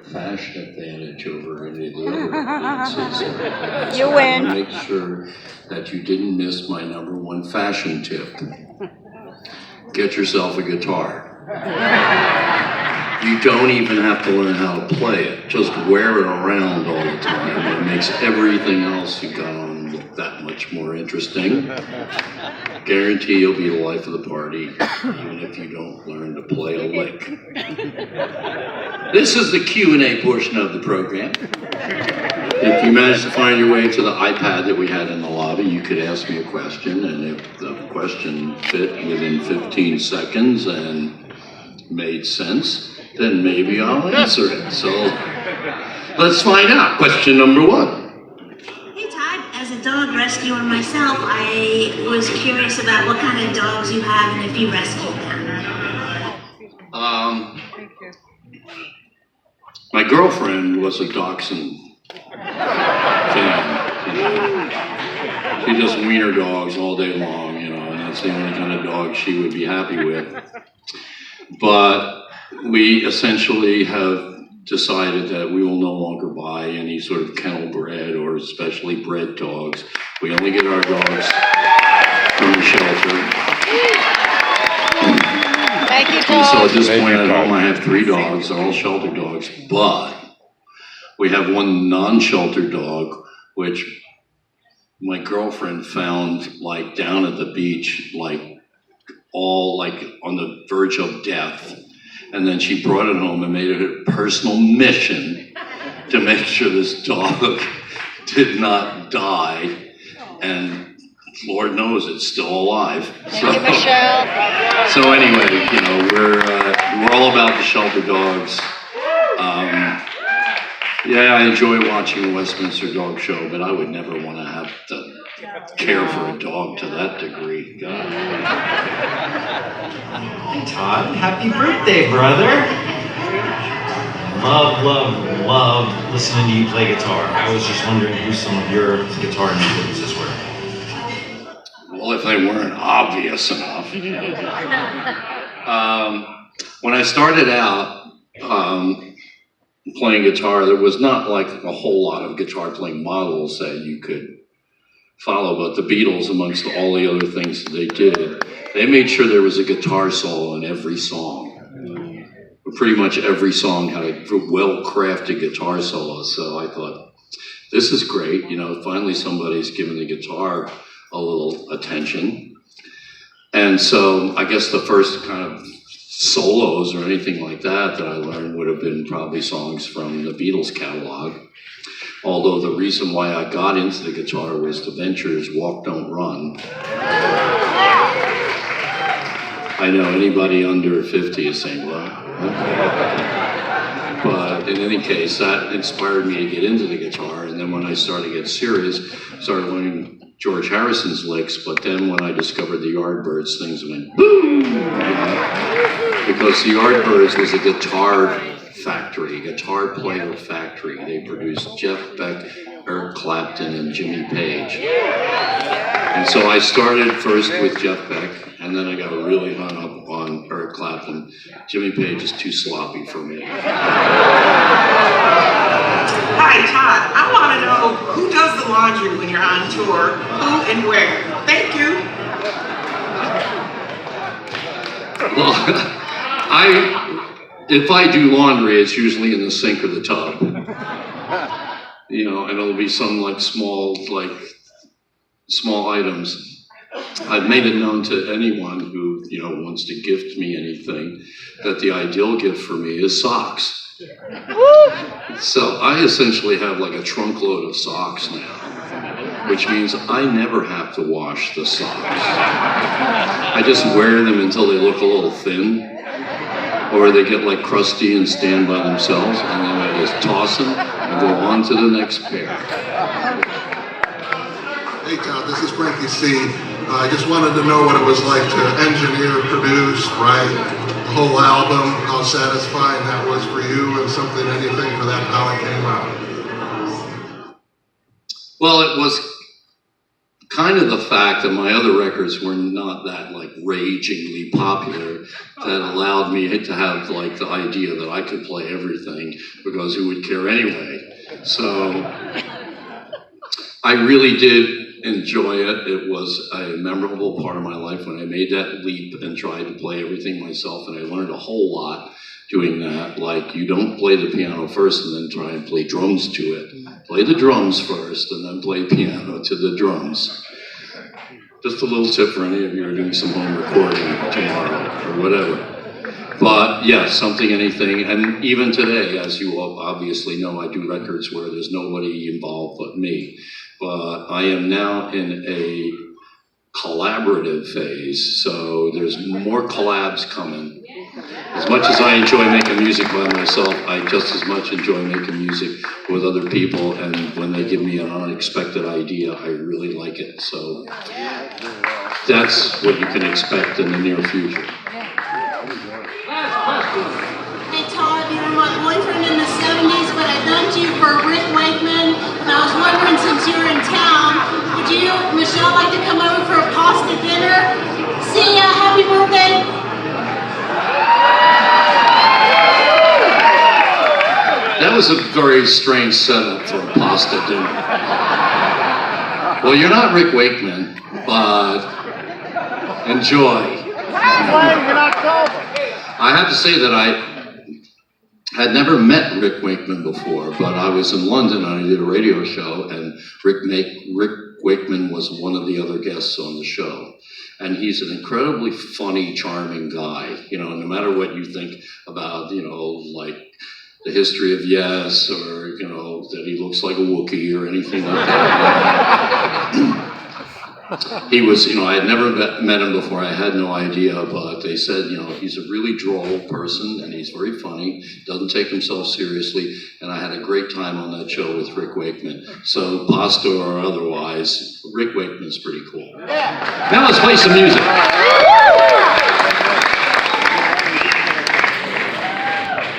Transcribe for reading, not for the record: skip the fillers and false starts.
Fashion advantage over any of the other audiences. You win. Make sure that you didn't miss my #1 fashion tip. Get yourself a guitar. You don't even have to learn how to play it. Just wear it around all the time. It makes everything else you got on look that much more interesting. Guarantee you'll be the life of the party, even if you don't learn to play a lick. This is the Q&A portion of the program. If you manage to find your way to the iPad that we had in the lobby, you could ask me a question, and if the question fit within 15 seconds and made sense, then maybe I'll answer it. So let's find out. Question #1. Hey Todd, as a dog rescuer myself, I was curious about what kind of dogs you have and if you rescued them. My girlfriend was a dachshund fan. She just wiener dogs all day long, and that's the only kind of dog she would be happy with. But we essentially have decided that we will no longer buy any sort of kennel bred or specially bred dogs. We only get our dogs from the shelter. Thank you, And Todd. so at this point at home I have 3 dogs, they're all shelter dogs, but we have one non-shelter dog, which my girlfriend found like down at the beach, like all like on the verge of death. And then she brought it home and made it a personal mission to make sure this dog did not die. And Lord knows it's still alive. Thank you, Michelle. So anyway, we're all about the shelter dogs. Yeah, I enjoy watching the Westminster Dog Show, but I would never want to have to care for a dog to that degree. God. Hey Todd, happy birthday, brother. Love listening to you play guitar. I was just wondering who some of your guitar influences were. Well, if they weren't obvious enough. When I started out playing guitar, there was not like a whole lot of guitar playing models that you could follow, but the Beatles, amongst all the other things that they did, they made sure there was a guitar solo in every song. Pretty much every song had a well-crafted guitar solo, so I thought, this is great, finally somebody's giving the guitar a little attention. And so I guess the first kind of solos or anything like that I learned would have been probably songs from the Beatles catalog. Although the reason why I got into the guitar was the Ventures' Walk Don't Run. I know anybody under 50 is saying, well, but in any case, that inspired me to get into the guitar. And then when I started to get serious, I started learning George Harrison's licks, but then when I discovered the Yardbirds, things went boom! Because the Yardbirds was a guitar factory, guitar player factory. They produced Jeff Beck, Eric Clapton, and Jimmy Page. And so I started first with Jeff Beck, and then I got really hung up on Eric Clapton. Jimmy Page is too sloppy for me. Hi, Todd. I want to know who does the laundry when you're on tour, who and where. Thank you. Well, if I do laundry, it's usually in the sink or the tub. And it'll be some small items. I've made it known to anyone who, wants to gift me anything that the ideal gift for me is socks. So I essentially have like a trunk load of socks now, which means I never have to wash the socks. I just wear them until they look a little thin, or they get like crusty and stand by themselves, and then I just toss them and go on to the next pair. Hey Todd, this is Frankie C. I just wanted to know what it was like to engineer, produce, write the whole album, how satisfying that was for you, and anything for that, how it came out. Well, it was kind of the fact that my other records were not that like ragingly popular that allowed me to have like the idea that I could play everything because who would care anyway? So I really did enjoy it. It was a memorable part of my life when I made that leap and tried to play everything myself, and I learned a whole lot doing that. Like, you don't play the piano first and then try and play drums to it. Play the drums first and then play piano to the drums. Just a little tip for any of you who are doing some home recording tomorrow or whatever. But yeah, something, anything, and even today, as you all obviously know, I do records where there's nobody involved but me. But I am now in a collaborative phase, so there's more collabs coming. As much as I enjoy making music by myself, I just as much enjoy making music with other people, and when they give me an unexpected idea, I really like it. So that's what you can expect in the near future. Hey Todd, you were my boyfriend in the 70s, but I dumped you for Rick Wakeman. And I was wondering, since you're in town, would you, Michelle, like to come over for a pasta dinner? See ya, happy birthday. That was a very strange setup for a pasta dinner. Well, you're not Rick Wakeman, but enjoy. I have to say that I had never met Rick Wakeman before, but I was in London and I did a radio show, and Rick Wakeman was one of the other guests on the show. And he's an incredibly funny, charming guy. You know, no matter what you think about, you know, like the history of Yes, or, you know, that he looks like a Wookiee or anything like that. He was, you know, I had never met him before. I had no idea, but they said, you know, he's a really droll person and he's very funny, doesn't take himself seriously, and I had a great time on that show with Rick Wakeman. So, pasta or otherwise, Rick Wakeman's pretty cool. Now let's play some music.